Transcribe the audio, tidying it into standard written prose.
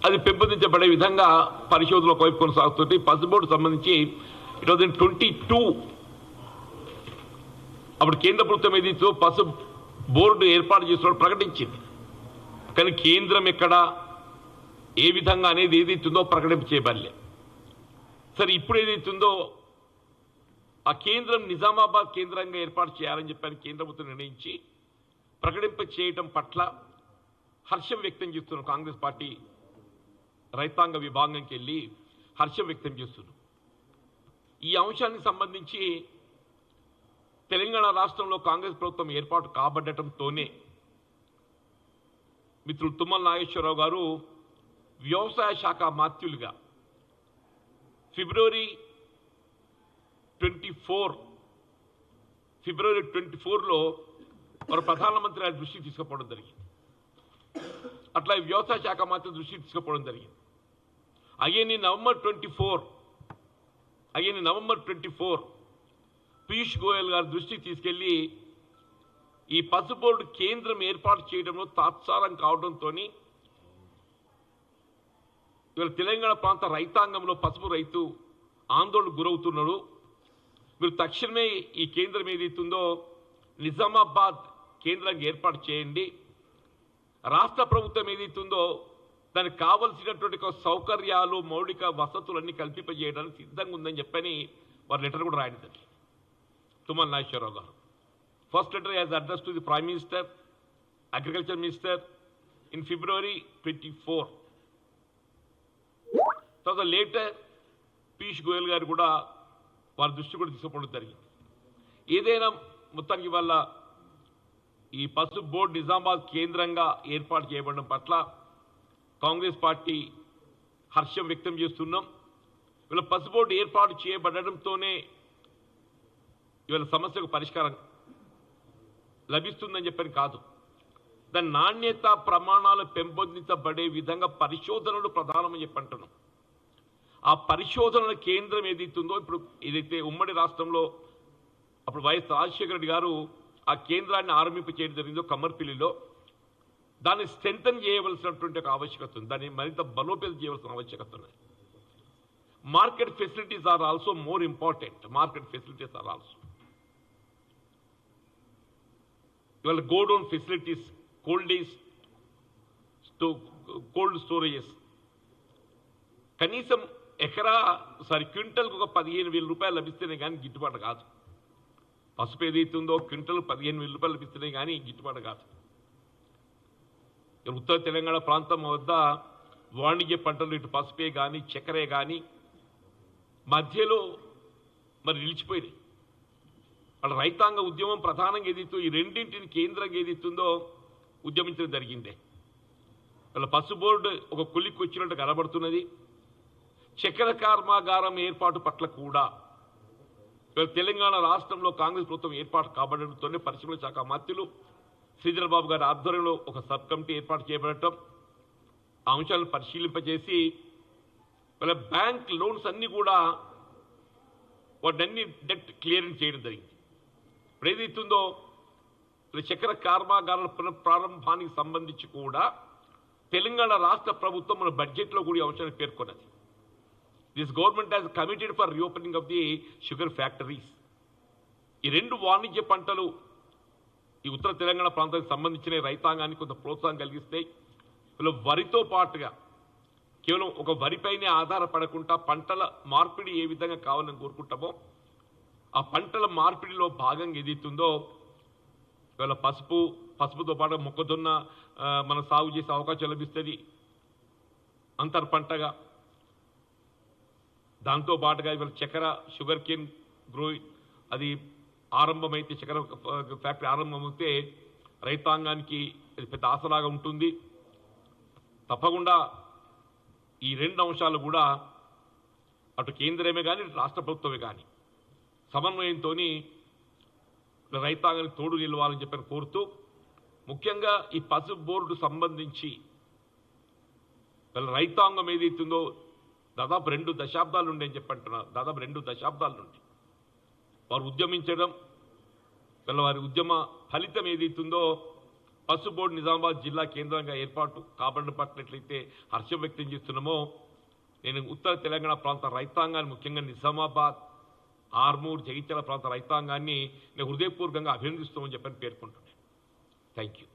అది పెంపొందించబడే విధంగా పరిశోధనలు ఒకవైపు కొనసాగుతుంది. పసుపు బోర్డు సంబంధించి 2022 అప్పుడు కేంద్ర ప్రభుత్వం ఏదైతే పసుపు బోర్డు ఏర్పాటు చేస్తున్నట్టు ప్రకటించింది. కానీ కేంద్రం ఎక్కడ ఏ విధంగా అనేది ఏదైతుందో ప్రకటింపు చేయబడలే. సరే, ఇప్పుడు ఏదైతుందో ఆ కేంద్రం నిజామాబాద్ కేంద్రంగా ఏర్పాటు చేయాలని చెప్పని కేంద్ర ప్రభుత్వం నిర్ణయించి ప్రకటింప చేయడం పట్ల హర్షం వ్యక్తం చేస్తున్న కాంగ్రెస్ పార్టీ రైతాంగ విభాగంకి వెళ్ళి హర్షం వ్యక్తం చేస్తున్నారు. ఈ అంశానికి సంబంధించి తెలంగాణ రాష్ట్రంలో కాంగ్రెస్ ప్రభుత్వం ఏర్పాటు కాబడటంతోనే మిత్రులు తుమ్మల నాగేశ్వరరావు గారు వ్యవసాయ శాఖ మాత్యులుగా ఫిబ్రవరి 24లో వారు ప్రధానమంత్రి గారి దృష్టికి తీసుకుపోవడం జరిగింది. అట్లా వ్యవసాయ శాఖ మాత్రం దృష్టికి తీసుకుపోవడం జరిగింది. అగైన్ నవంబర్ 24 పీయూష్ గోయల్ గారి దృష్టికి తీసుకెళ్లి ఈ పసుపు బోర్డు కేంద్రం ఏర్పాటు చేయడంలో తాత్సారం కావడంతో ఇవాళ తెలంగాణ ప్రాంత రైతాంగంలో పసుపు రైతు ఆందోళనకు గురవుతున్నాడు. మీరు తక్షణమే ఈ కేంద్రం ఏదైతుందో నిజామాబాద్ కేంద్రంగా ఏర్పాటు చేయండి. రాష్ట్ర ప్రభుత్వం ఏదైతుందో దానికి కావలసినటువంటి సౌకర్యాలు మౌలిక వసతులన్నీ కల్పింపజేయడానికి సిద్ధంగా ఉందని చెప్పని వారి లెటర్ కూడా రాయడం జరిగింది. తుమ్మల నాగేశ్వరరావు గారు first letter as address to the prime minister, agriculture minister in February 24. తర్వాత లేటర్ పీయూష్ గోయల్ గారు కూడా వారి దృష్టి కూడా తీసుకోవడం జరిగింది. ఏదైనా మొత్తానికి వల్ల ఈ పసుపు బోర్డు నిజామాబాద్ కేంద్రంగా ఏర్పాటు చేయబడడం పట్ల కాంగ్రెస్ పార్టీ హర్షం వ్యక్తం చేస్తున్నాం. ఇవాళ పసుపు బోర్డు ఏర్పాటు చేయబడడంతోనే ఇవాళ సమస్యకు పరిష్కారం లభిస్తుందని చెప్పని కాదు, దాని నాణ్యత ప్రమాణాలు పెంపొందించబడే విధంగా పరిశోధనలు ప్రధానమని చెప్పంటున్నాం. ఆ పరిశోధనల కేంద్రం ఏదైతుందో ఇప్పుడు ఏదైతే ఉమ్మడి రాష్ట్రంలో అప్పుడు వైఎస్ రాజశేఖర రెడ్డి గారు ఆ కేంద్రాన్ని ఆరంభింప చేయడం జరిగిందో కమ్మర్పల్లిలో, దాన్ని స్ట్రెంథన్ చేయవలసినటువంటి ఒక ఆవశ్యకత ఉంది. దాన్ని మరింత బలోపేతం చేయవలసిన ఆవశ్యకత ఉంది. Market facilities are also more important. ఇవాళ గోడౌన్ ఫెసిలిటీస్, కోల్డ్ స్టోరేజెస్ కనీసం క్వింటల్కి ఒక 15,000 రూపాయలు లభిస్తేనే కానీ గిట్టుబాటు కాదు. పసుపు ఏదైతుందో క్వింటల్ 15,000 రూపాయలు లభిస్తేనే కానీ గిట్టుబాటు కాదు. ఉత్తర తెలంగాణ ప్రాంతం వద్ద వాణిజ్య పంటలు ఇటు పసుపే కానీ చక్కెరే కానీ మధ్యలో మరి నిలిచిపోయినాయి. వాళ్ళ రైతాంగ ఉద్యమం ప్రధానంగా ఏదైతే ఈ రెండింటిని కేంద్రంగా ఏదైతుందో ఉద్యమించడం జరిగిందే. వాళ్ళ పసుపు బోర్డు ఒక కొలిక్కి వచ్చినట్టు కనబడుతున్నది. చక్కెర కర్మాగారం ఏర్పాటు పట్ల కూడా తెలంగాణ రాష్ట్రంలో కాంగ్రెస్ ప్రభుత్వం ఏర్పాటు కాబడడంతోనే పరిశ్రమల శాఖ మంత్రులు శ్రీధర్ బాబు గారి ఆధ్వర్యంలో ఒక సబ్ కమిటీ ఏర్పాటు చేయబడటం, ఆ అంశాలను పరిశీలింపజేసి వాళ్ళ బ్యాంక్ లోన్స్ అన్ని కూడా వాటిని డెట్ క్లియరెన్స్ చేయడం జరిగింది. ఇప్పుడు ఏదైతుందో చక్కెర కర్మాగారాల పునఃప్రారంభానికి సంబంధించి కూడా తెలంగాణ రాష్ట్ర ప్రభుత్వం మన బడ్జెట్లో కూడా ఈ అంశాన్ని పేర్కొన్నది. This government has committed for reopening of the sugar factories. ఈ రెండు వాణిజ్య పంటలు ఈ ఉత్తర తెలంగాణ ప్రాంతానికి సంబంధించిన రైతాంగానికి కొంత ప్రోత్సాహం కలిగిస్తాయి. ఇలా వరితో పాటుగా కేవలం ఒక వరిపైనే ఆధారపడకుండా పంటల మార్పిడి ఏ విధంగా కావాలని కోరుకుంటామో ఆ పంటల మార్పిడిలో భాగంగా ఏదైతుందో ఇవాళ పసుపుతో పాటు మొక్కజొన్న మనం సాగు చేసే అవకాశం లభిస్తుంది అంతర్ పంటగా. దాంతో పాటుగా ఇవాళ చక్కెర షుగర్ కేన్ అది ఆరంభమైతే చక్కెర ఫ్యాక్టరీ ఆరంభమైతే రైతాంగానికి అది పెద్ద ఆసరాగా ఉంటుంది. తప్పకుండా ఈ రెండు అంశాలు కూడా అటు కేంద్రమే కానీ రాష్ట్ర ప్రభుత్వమే కానీ సమన్వయంతో రైతాంగానికి తోడు నిలవాలని చెప్పని కోరుతూ, ముఖ్యంగా ఈ పసుపు బోర్డు సంబంధించి రైతాంగం ఏదైతుందో దాదాపు 2 దశాబ్దాల నుండి అని చెప్పంటున్నారు. దాదాపు 2 దశాబ్దాల నుండి వారు ఉద్యమించడం, వారి ఉద్యమ ఫలితం ఏదైతుందో పసు బోర్డు నిజామాబాద్ జిల్లా కేంద్రంగా ఏర్పాటు కాబడిన పట్టినట్లయితే హర్షం వ్యక్తం చేస్తున్నామో, నేను ఉత్తర తెలంగాణ ప్రాంత రైతాంగాన్ని, ముఖ్యంగా నిజామాబాద్, ఆర్మూర్, జగిత్యాల ప్రాంత రైతాంగాన్ని నేను హృదయపూర్వకంగా అభినందిస్తామని చెప్పని పేర్కొంటున్నాను. Thank you.